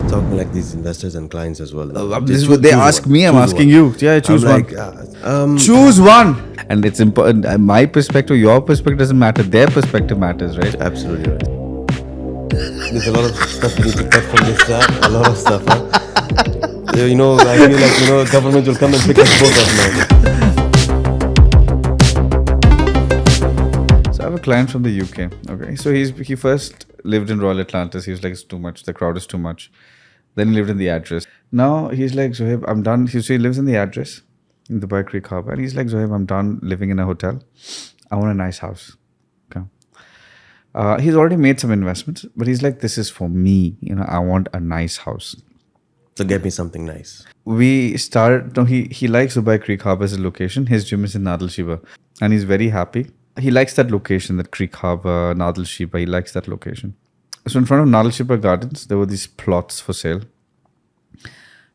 talking like these investors and clients as well. This is what they ask me. I'm asking you. Yeah, choose one. Choose one. And it's important. My perspective, your perspective doesn't matter. Their perspective matters, right? Absolutely right. There's a lot of stuff we need to cut from this. A lot of stuff. Huh? I feel like government will come and pick us both up now. So I have a client from the UK. Okay, so he first lived in Royal Atlantis. He was like, it's too much. The crowd is too much. Then he lived in the address. Now he's like, Zohaib, I'm done. He lives in the address in Dubai Creek Harbour. And he's like, Zohaib, I'm done living in a hotel. I want a nice house. Okay. He's already made some investments, but he's like, this is for me. I want a nice house. So get me something nice. We started, he likes Dubai Creek Harbour as a location. His gym is in Nadal Shiba. And he's very happy. He likes that location, that Creek Harbour, Nadal Shiba. He likes that location. So in front of Nadal Shiba Gardens, there were these plots for sale.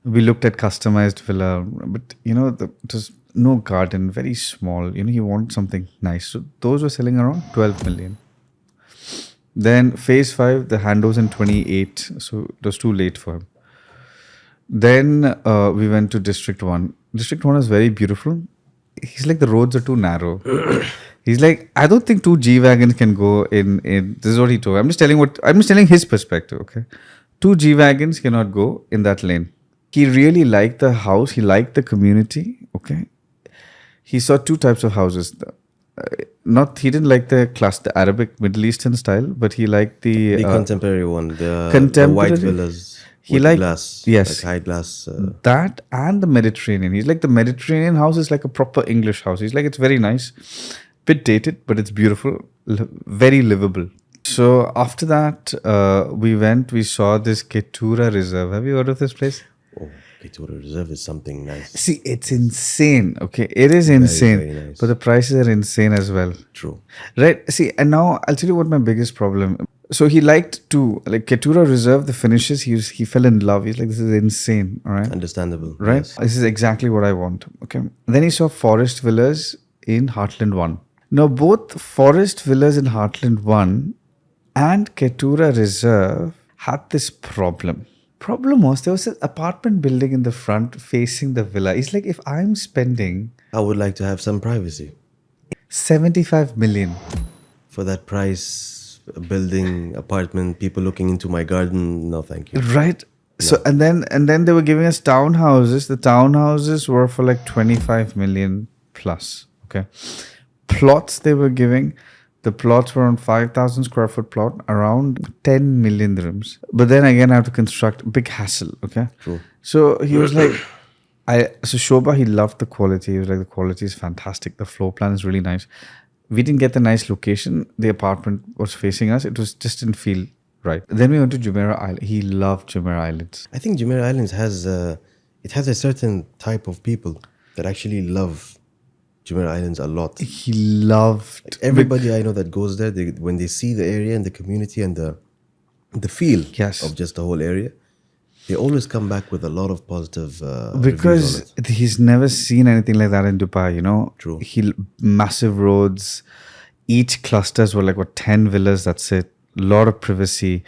We looked at customized villa, but it was no garden, very small. He wanted something nice. So those were selling around 12 million. Then phase 5, the handovers in 28. So it was too late for him. Then we went to District 1. District 1 is very beautiful. He's like, the roads are too narrow. He's like, I don't think 2 G-Wagons can go in. This is what he told me. I'm just telling his perspective, okay? 2 G-Wagons cannot go in that lane. He really liked the house. He liked the community, okay? He saw 2 types of houses. He didn't like the Arabic Middle Eastern style, but he liked the contemporary one, the white villas. He liked glass, yes, like high glass. That and the Mediterranean. He's like, the Mediterranean house is like a proper English house. He's like, it's very nice. Bit dated, but it's beautiful, very livable. So after that, we saw this Ketura Reserve. Have you heard of this place? Oh, Ketura Reserve is something nice. See, it's insane. Okay, it is insane. Very nice. But the prices are insane as well. True. Right. See, and now I'll tell you what my biggest problem. So he liked to Ketura Reserve, the finishes. He fell in love. He's like, this is insane. All right. Understandable. Right. Yes. This is exactly what I want. Okay. Then he saw Forest Villas in Heartland 1. Now, both Forest Villas in Heartland 1 and Ketura Reserve had this problem. Problem was, there was an apartment building in the front facing the villa. It's like, if I'm spending... I would like to have some privacy. 75 million. For that price, a building, apartment, people looking into my garden, no thank you. Right. No. So, and then they were giving us townhouses. The townhouses were for like 25 million plus. Okay. Plots they were giving, the plots were on 5,000 square foot plot, around 10 million dirhams. But then again, I have to construct, big hassle, okay? True. So he was like, so Shobha, he loved the quality. He was like, the quality is fantastic. The floor plan is really nice. We didn't get the nice location. The apartment was facing us. It didn't feel right. Then we went to Jumeirah Island. He loved Jumeirah Islands. I think Jumeirah Islands has a certain type of people that actually love Jumeirah Islands a lot. He loved... everybody I know that goes there, when they see the area and the community and the feel of just the whole area, they always come back with a lot of positive because reviews on it. He's never seen anything like that in Dubai, True. Massive roads. Each clusters were like, 10 villas, that's it. A lot of privacy.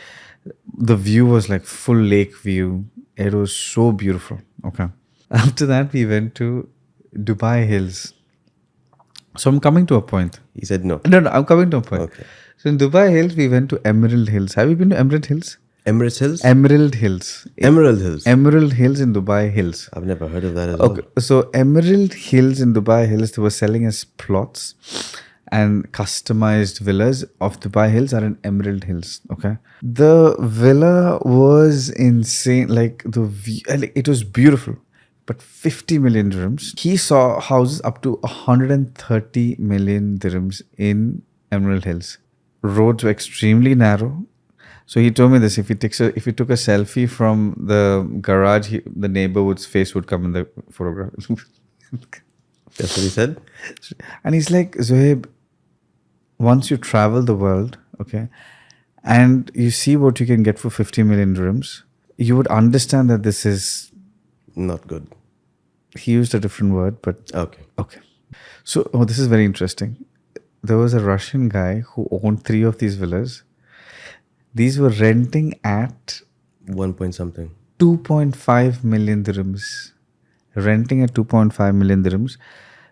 The view was like full lake view. It was so beautiful. Okay. After that, we went to Dubai Hills. So I'm coming to a point. He said no. No, I'm coming to a point. Okay. So in Dubai Hills, we went to Emerald Hills. Have you been to Emerald Hills? Emirates Hills? Emerald Hills. Emerald Hills. Emerald Hills in Dubai Hills. I've never heard of that as well. So Emerald Hills in Dubai Hills, they were selling as plots, and customized villas of Dubai Hills are in Emerald Hills. Okay. The villa was insane. Like the view, it was beautiful. But 50 million dirhams. He saw houses up to 130 million dirhams in Emerald Hills. Roads were extremely narrow. So he told me this: if he took a selfie from the garage, the neighbor's face would come in the photograph. That's what he said. And he's like, Zohaib, once you travel the world, okay, and you see what you can get for 50 million dirhams, you would understand that this is not good. He used a different word, but okay. So, this is very interesting. There was a Russian guy who owned 3 of these villas. These were renting at 1 point something. 2.5 million dirhams. Renting at 2.5 million dirhams.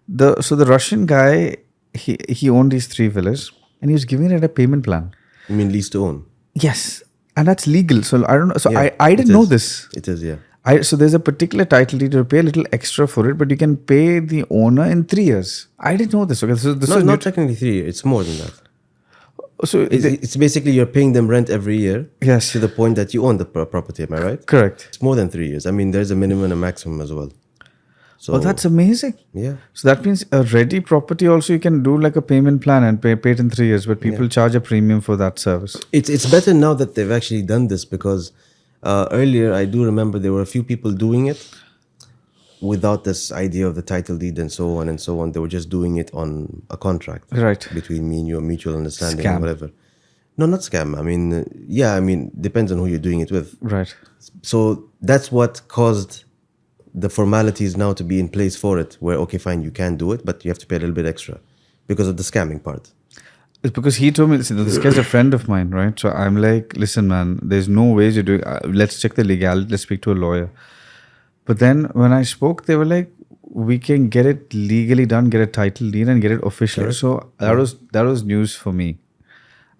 The Russian guy, he owned these 3 villas and he was giving it at a payment plan. You mean lease to own? Yes. And that's legal. So I don't know. So Yeah, I didn't it know is. this. It is, yeah. So there's a particular title deed. You pay a little extra for it, but you can pay the owner in 3 years. I didn't know this. Okay, so this No, was not technically 3 years. It's more than that. so It's basically you're paying them rent every year. Yes. To the point that you own the property. Am I right? correct. It's more than 3 years. I mean, there's a minimum and a maximum as well. So Oh, that's amazing. yeah. So that means a ready property also you can do like a payment plan and pay it in 3 years, but people charge a premium for that service. It's better now that they've actually done this because earlier I do remember there were a few people doing it without this idea of the title deed and so on and so on. They were just doing it on a contract Right. between me and you, a mutual understanding Scam. or whatever. No, not scam. I mean, yeah, I mean, depends on who you're doing it with. Right. So that's what caused the formalities now to be in place for it, where, okay, fine, you can do it, but you have to pay a little bit extra because of the scamming part. It's because he told me, this guy's a friend of mine, right? So I'm like, listen, man, there's no ways you're doing. Let's check the legality. Let's speak to a lawyer. But then when I spoke, they were like, we can get it legally done, get a title deed, and get it officially. So that was news for me.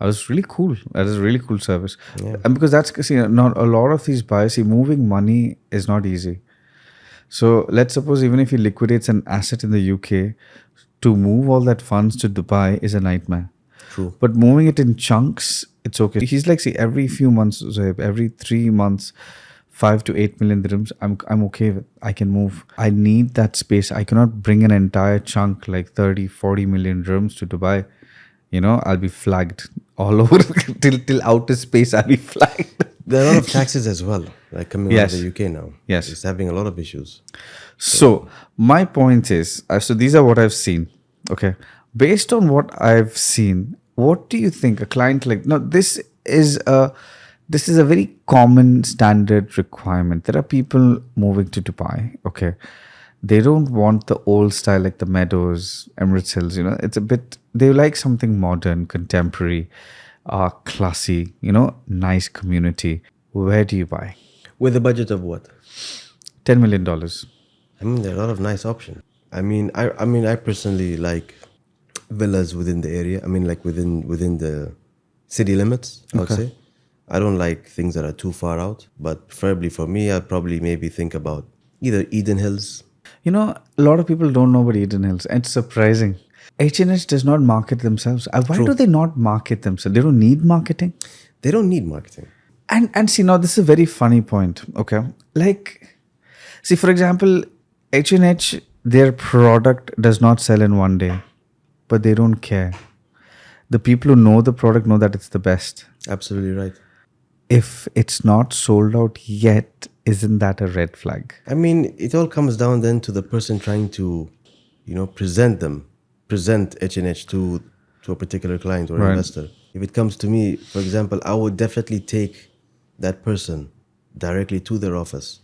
That was really cool. That is a really cool service. Yeah. And because not a lot of these buyers, moving money is not easy. So let's suppose even if he liquidates an asset in the UK, to move all that funds to Dubai is a nightmare. True. But moving it in chunks, it's okay. He's like, see, every few months, Zohaib, every 3 months, 5 to 8 million dirhams, I'm okay with. I can move. I need that space. I cannot bring an entire chunk like 30, 40 million dirhams to Dubai. You know, I'll be flagged all over till outer space. I'll be flagged. There are a lot of taxes as well, like coming out of the UK now. Yes. It's having a lot of issues. So my point is, so these are what I've seen. Okay, based on what I've seen, what do you think a client like? No, this is a very common standard requirement. There are people moving to Dubai. Okay, they don't want the old style like the Meadows, Emirates Hills. You know, it's a bit. They like something modern, contemporary, classy. You know, nice community. Where do you buy? With a budget of what? $10 million. I mean, there are a lot of nice options. I mean, I personally like villas within the area. I mean, like within the city limits, I would say. I don't like things that are too far out, but preferably for me, I'd probably maybe think about either Eden Hills. You know, a lot of people don't know about Eden Hills. It's surprising. H&H does not market themselves. Why do they not market themselves? They don't need marketing. They don't need marketing. And see, now this is a very funny point. Okay, like, see, for example, H&H, their product does not sell in one day, but they don't care. The people who know the product know that it's the best. Absolutely right. If it's not sold out yet, isn't that a red flag? I mean, it all comes down then to the person trying to, present H&H to a particular client or investor. If it comes to me, for example, I would definitely take that person directly to their office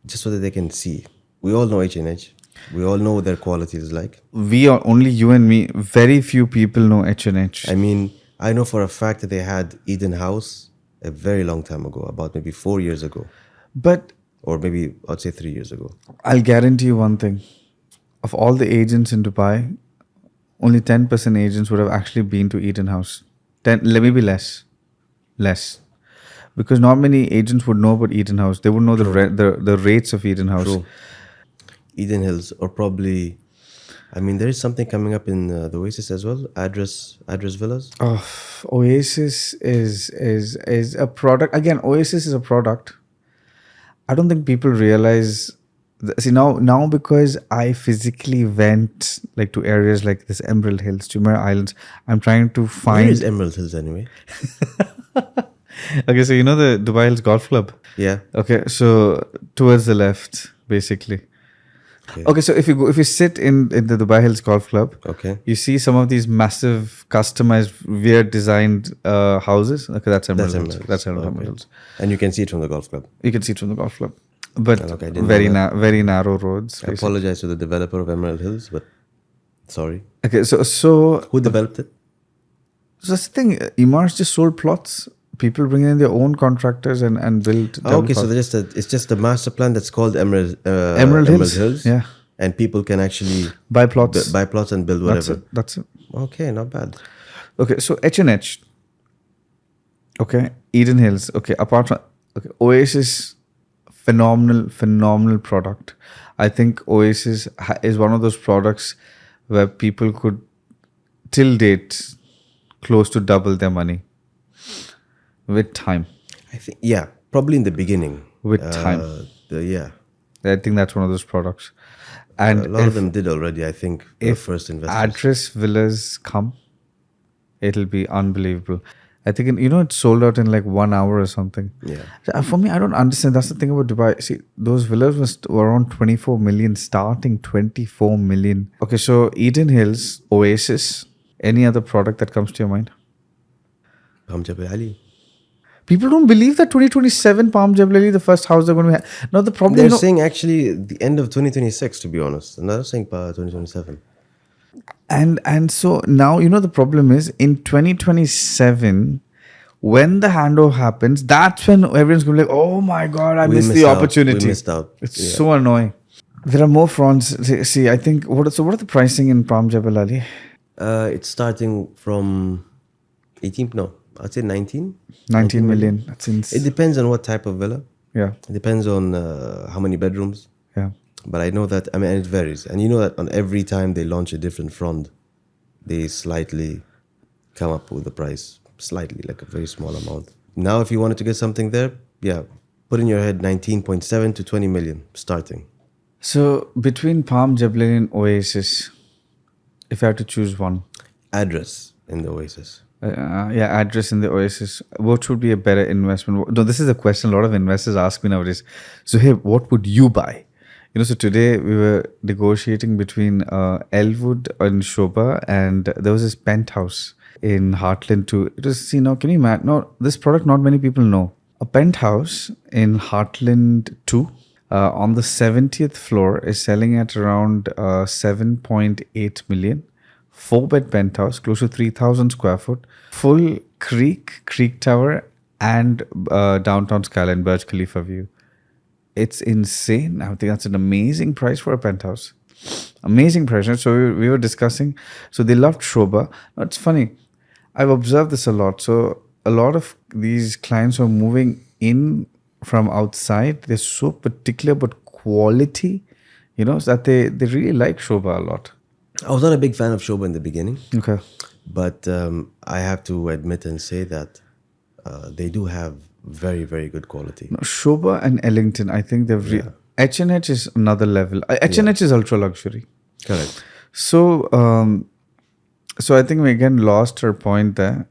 just so that they can see. We all know H&H. We all know what their quality is like. We are only you and me. Very few people know H&H. I mean, I know for a fact that they had Eden House a very long time ago, about maybe 4 years ago. But or maybe I'd say 3 years ago. I'll guarantee you one thing. Of all the agents in Dubai, only 10% agents would have actually been to Eden House. 10, maybe less. Because not many agents would know about Eden House. They would know the rates of Eden House. True. Eden Hills, or probably, I mean, there is something coming up in the Oasis as well. Address Villas. Oh, Oasis is a product. Again, Oasis is a product. I don't think people realize. See, now because I physically went like to areas like this Emerald Hills, Jumeirah Islands, I'm trying to find. Where is Emerald Hills anyway? Okay, so you know the Dubai Hills Golf Club? Yeah. Okay, so towards the left, basically. Okay, so if you sit in the Dubai Hills Golf Club, you see some of these massive, customized, weird designed houses. Okay, that's Emerald Hills. That's Emerald Hills. And you can see it from the golf club. You can see it from the golf club, but very narrow roads. I apologize to the developer of Emerald Hills, but sorry. Okay, so who developed it? So that's the thing. Imar's just sold plots People bring in their own contractors and build. Okay, so it's just a master plan that's called Emerald Hills. Yeah. And people can actually Buy plots. buy plots and build whatever. That's it. Okay, not bad. Okay, so H&H. Okay, Eden Hills. Okay, apart from Oasis, phenomenal product. I think Oasis is one of those products where people could, till date, close to double their money with time. I think, yeah, probably in the beginning. With time. I think that's one of those products. And a lot of them did already, I think, the first investors. Address villas come, it'll be unbelievable. I think, it's sold out in like 1 hour or something. Yeah. For me, I don't understand. That's the thing about Dubai. See, those villas were around 24 million, starting 24 million. Okay, so Eden Hills, Oasis, any other product that comes to your mind? Palm Jebel Ali. People don't believe that 2027 Palm Jebel Ali, the first house they're going to have. Now, the problem They're saying actually the end of 2026, to be honest. And they're saying 2027. And so now, the problem is in 2027, when the handover happens, that's when everyone's going to be like, oh my God, I missed the opportunity. We missed out. It's so annoying. There are more fronts. See, I think, what are the pricing in Palm Jebel Ali? It's starting from 18, no, I'd say 19. 19 million. That's insane. It depends on what type of villa. Yeah. It depends on how many bedrooms. Yeah. But I know that, it varies. And you know that on every time they launch a different front, they slightly come up with the price, slightly, like a very small amount. Now, if you wanted to get something there, put in your head 19.7 to 20 million starting. So, between Palm Jebel Ali and Oasis, if I had to choose one. Address in the Oasis. Address in the Oasis. What would be a better investment? No, this is a question a lot of investors ask me nowadays. Zohaib, what would you buy? So today we were negotiating between Elwood and Shobha, and there was this penthouse in Heartland 2. It was, can you imagine? No, this product not many people know. A penthouse in Heartland 2 on the 70th floor is selling at around 7.8 million. 4-bed penthouse, close to 3,000 square foot, full creek tower, and downtown skyline, Burj Khalifa view. It's insane. I think that's an amazing price for a penthouse. Amazing price. So we were discussing. So they loved Shobha. Now, it's funny. I've observed this a lot. So a lot of these clients are moving in from outside. They're so particular about quality, so that they really like Shobha a lot. I was not a big fan of Shobha in the beginning. Okay. But I have to admit and say that they do have very, very good quality. No, Shobha and Ellington, I think they've... H&H is another level. H&H is ultra luxury. Correct. So, I think we again lost our point there,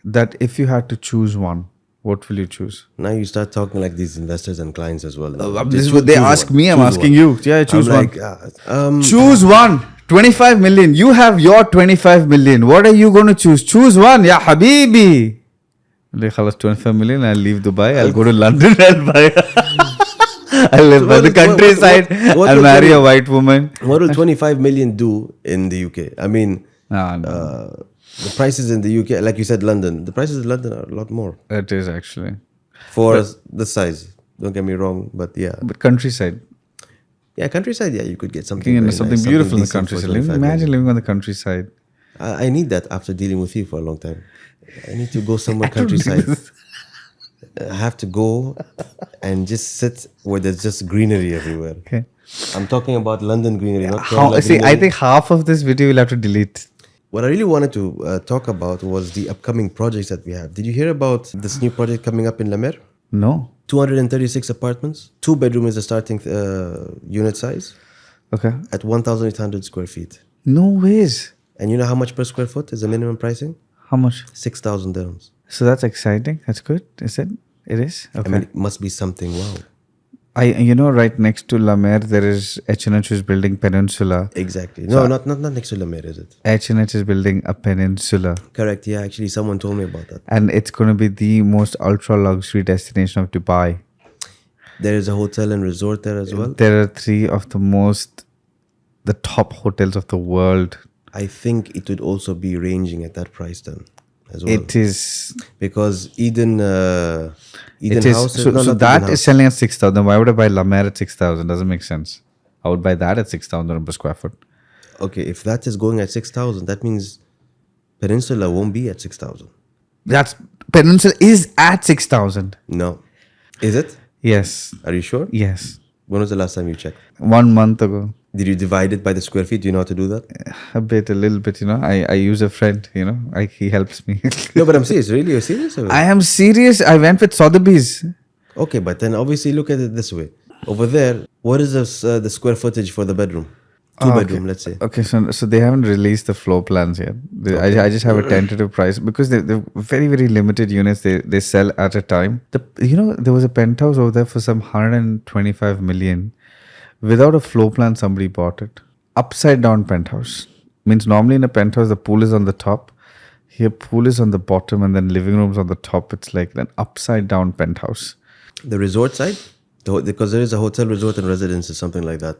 that if you had to choose one, what will you choose? Now you start talking like these investors and clients as well. This is what they ask me. I'm asking you. Yeah, choose one. Choose one. 25 million. You have your 25 million. What are you going to choose? Choose one. Ya Habibi. 25 million. I'll leave Dubai. I'll go to London. I'll buy. I'll live by the countryside. I'll marry a white woman. What will 25 million do in the UK? The prices in the UK, like you said, London. The prices in London are a lot more. It is actually. For the size. Don't get me wrong, but yeah. But countryside. Yeah, countryside, you could get something beautiful in the countryside. Imagine living on the countryside. I need that after dealing with you for a long time. I need to go somewhere countryside. I have to go and just sit where there's just greenery everywhere. Okay. I'm talking about London greenery, not Kerala greenery. I think half of this video you'll have to delete. What I really wanted to talk about was the upcoming projects that we have. Did you hear about this new project coming up in La Mer? No. 236 apartments. 2-bedroom is the starting unit size. Okay. At 1,800 square feet. No ways. And you know how much per square foot is the minimum pricing? How much? 6,000 dirhams. So that's exciting. That's good. Is it? It is? Okay. It must be something wow. Right next to La Mer, there is H&H is building Peninsula. Exactly. No, not next to La Mer, is it? H&H is building a Peninsula. Correct. Yeah, actually, someone told me about that. And it's going to be the most ultra luxury destination of Dubai. There is a hotel and resort there as well. There are 3 of the top hotels of the world. I think it would also be ranging at that price then. as well. It is. Because Eden It is. House. So, No, so not that Eden is House. selling at 6,000. Why would I buy La Mer at 6,000? Doesn't make sense. I would buy that at 6,000 per square foot. Okay, if that is going at 6,000, that means Peninsula won't be at 6,000. That's Peninsula is at 6,000. No. Is it? Yes. Are you sure? Yes. When was the last time you checked? 1 month ago. Did you divide it by the square feet? Do you know how to do that? A little bit, I use a friend, he helps me. No, but I'm serious. Really? You're serious? Or? I am serious. I went with Sotheby's. Okay, but then obviously look at it this way. Over there, what is the square footage for the bedroom? Two bedroom, let's say. Okay, so they haven't released the floor plans yet. I just have a tentative price because they're very, very limited units they sell at a time. There was a penthouse over there for some 125 million. Without a floor plan, somebody bought it. Upside down penthouse. Means normally in a penthouse, the pool is on the top. Here, pool is on the bottom and then living room's on the top. It's like an upside down penthouse. The resort side? Because there is a hotel, resort and residence, something like that.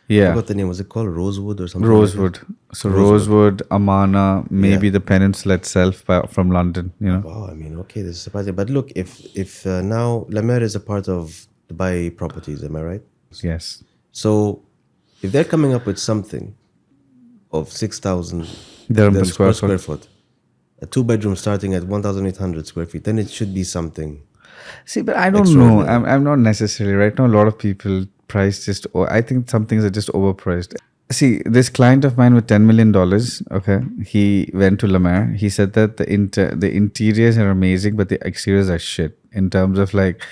Yeah. I forgot the name. Was it called Rosewood or something? Rosewood. So Rosewood, Amana, maybe the peninsula itself from London, Wow, I mean, okay, this is surprising. But look, if now La Mer is a part of Dubai Properties, am I right? Yes. So if they're coming up with something of 6,000 Dirham per square foot, a 2-bedroom starting at 1,800 square feet, then it should be something. See, but I don't know. I'm not necessarily right now. A lot of people price I think some things are just overpriced. See, this client of mine with $10 million, okay, he went to La Mer. He said that the interiors are amazing, but the exteriors are shit in terms of like,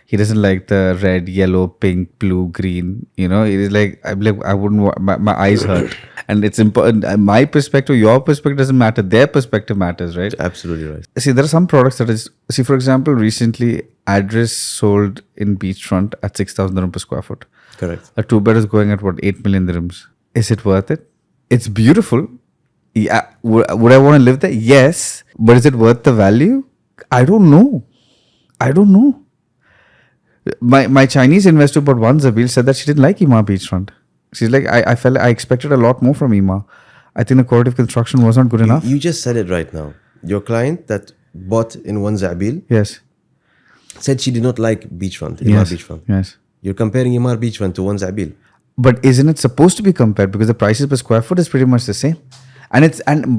he doesn't like the red, yellow, pink, blue, green. It is like, I wouldn't want, my eyes hurt. And it's important. My perspective, your perspective doesn't matter. Their perspective matters, right? Absolutely right. See, there are some products for example, recently, Address sold in beachfront at 6,000 dirham per square foot. Correct. A 2-bed is going at 8 million dirhams. Is it worth it? It's beautiful. Yeah. Would I want to live there? Yes. But is it worth the value? I don't know. My Chinese investor bought one Zabil, said that she didn't like Ima beachfront. She's like, I expected a lot more from Ima. I think the quality of construction was not good enough. You just said it right now. Your client that bought in one Zabil Yes. said she did not like beachfront, Imar beachfront. Yes. You're comparing Imar beachfront to one Zabil. But isn't it supposed to be compared? Because the prices per square foot is pretty much the same. And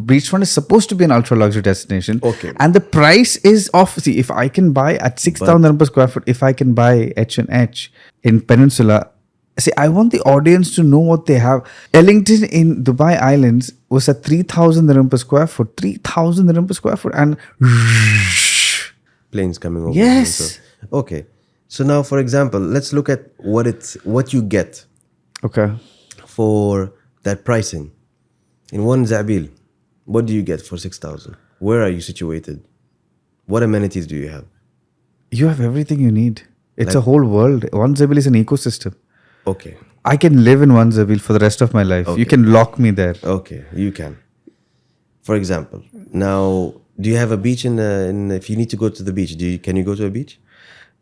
beachfront is supposed to be an ultra luxury destination. Okay. And the price is off. See, if I can buy at 6,000 per square foot, if I can buy H&H in Peninsula, see, I want the audience to know what they have. Ellington in Dubai Islands was at 3,000 dirham per square foot. 3,000 dirham per square foot. And Planes coming over. yes. Okay. So now, for example, let's look at what you get Okay. for that pricing. In one Zabil, what do you get for 6,000? Where are you situated? What amenities do you have? You have everything you need. It's a whole world. One Zabil is an ecosystem. Okay. I can live in one Zabil for the rest of my life. Okay. You can lock me there. Okay, you can. For example, now, do you have a beach if you need to go to the beach, can you go to a beach?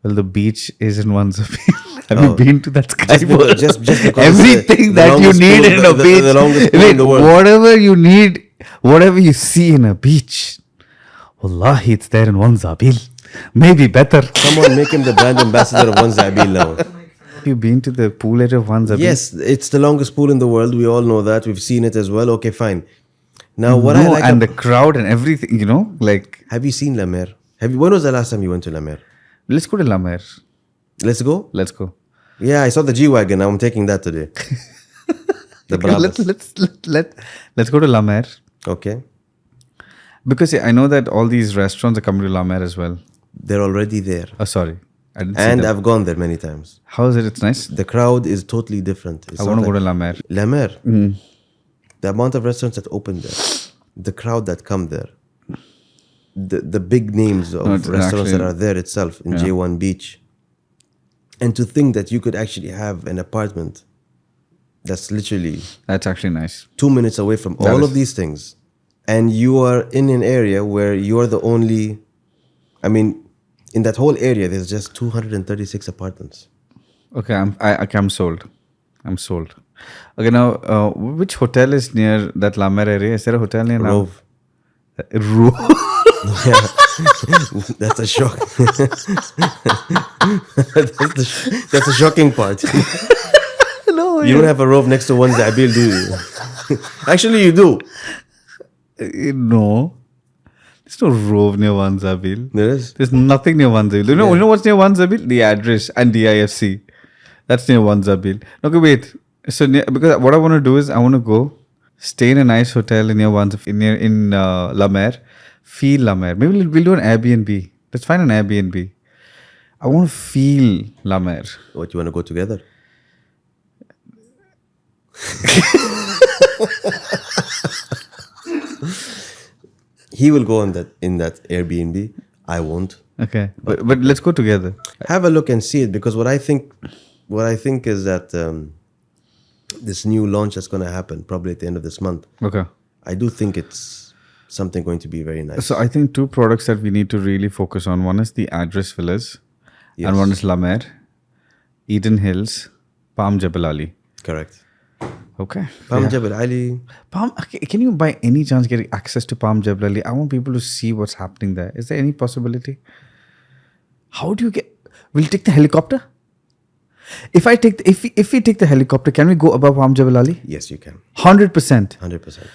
Well, the beach is in one Zabil. Have you been to that sky Just because everything that you need in a beach. The longest pool in the world. Whatever you need, whatever you see in a beach, wallahi, it's there in one Zabil. Maybe better. Someone make him the brand ambassador of one Zabil now. Have you been to the pool area of one Zabil? Yes, it's the longest pool in the world. We all know that. We've seen it as well. Okay, fine. Now, what I like... And the crowd and everything, like... Have you seen La Mer? When was the last time you went to La Mer? Let's go to La Mer. Let's go? Let's go. Yeah, I saw the G-Wagon. I'm taking that today. The Brabus. Let's go to La Mer. Okay. Because I know that all these restaurants are coming to La Mer as well. They're already there. Oh, sorry. I didn't see And them. I've gone there many times. How is it? It's nice. The crowd is totally different. I want to go to La Mer. La Mer. The amount of restaurants that open there, the crowd that come there, the big names of restaurants that are there itself in J1 Beach. And to think that you could actually have an apartment that's literally... That's actually nice. 2 minutes away from all of these things. And you are in an area where you're the only... I mean, in that whole area, there's just 236 apartments. Okay, I'm sold. I'm sold. Okay, now, which hotel is near that La Mer area? Is there a hotel near Rove. Rove. That's a shock. That's the shocking part. No, You don't have a rove next to one Zabil, do you? Actually, you do. No. There's no rove near One Zabil. There is. There's nothing near One Zabil. You know what's near One Zabil? The address and DIFC. That's near One Zabil. Okay, wait. So because what I want to do is I want to go stay in a nice hotel near One in La Mer. Feel La Mer. Maybe we'll do an Airbnb. Let's find an Airbnb. I want to feel La Mer. What, you want to go together? He will go in that Airbnb. I won't. Okay, but let's go together. Have a look and see it, because what I think is that this new launch that's going to happen probably at the end of this month. Okay. I do think it's something going to be very nice. So I think two products that we need to really focus on. One is the Address Villas, and one is La Mer, Eden Hills, Palm Jebel Ali. Correct. Okay. Palm Jebel Ali. Can you by any chance get access to Palm Jebel Ali? I want people to see what's happening there. Is there any possibility? How do you get? We'll take the helicopter. If we take the helicopter, can we go above Palm Jebel Ali? Yes, you can. 100%. 100%.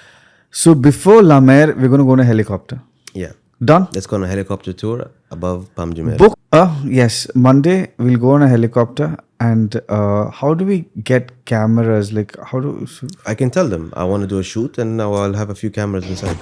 So before La Mer, we're going to go on a helicopter. Yeah. Done? Let's go on a helicopter tour above Palm Jumeirah. Book. Yes. Monday, we'll go on a helicopter. And how do we get cameras? Like, how do... I can tell them I want to do a shoot, and now I'll have a few cameras inside.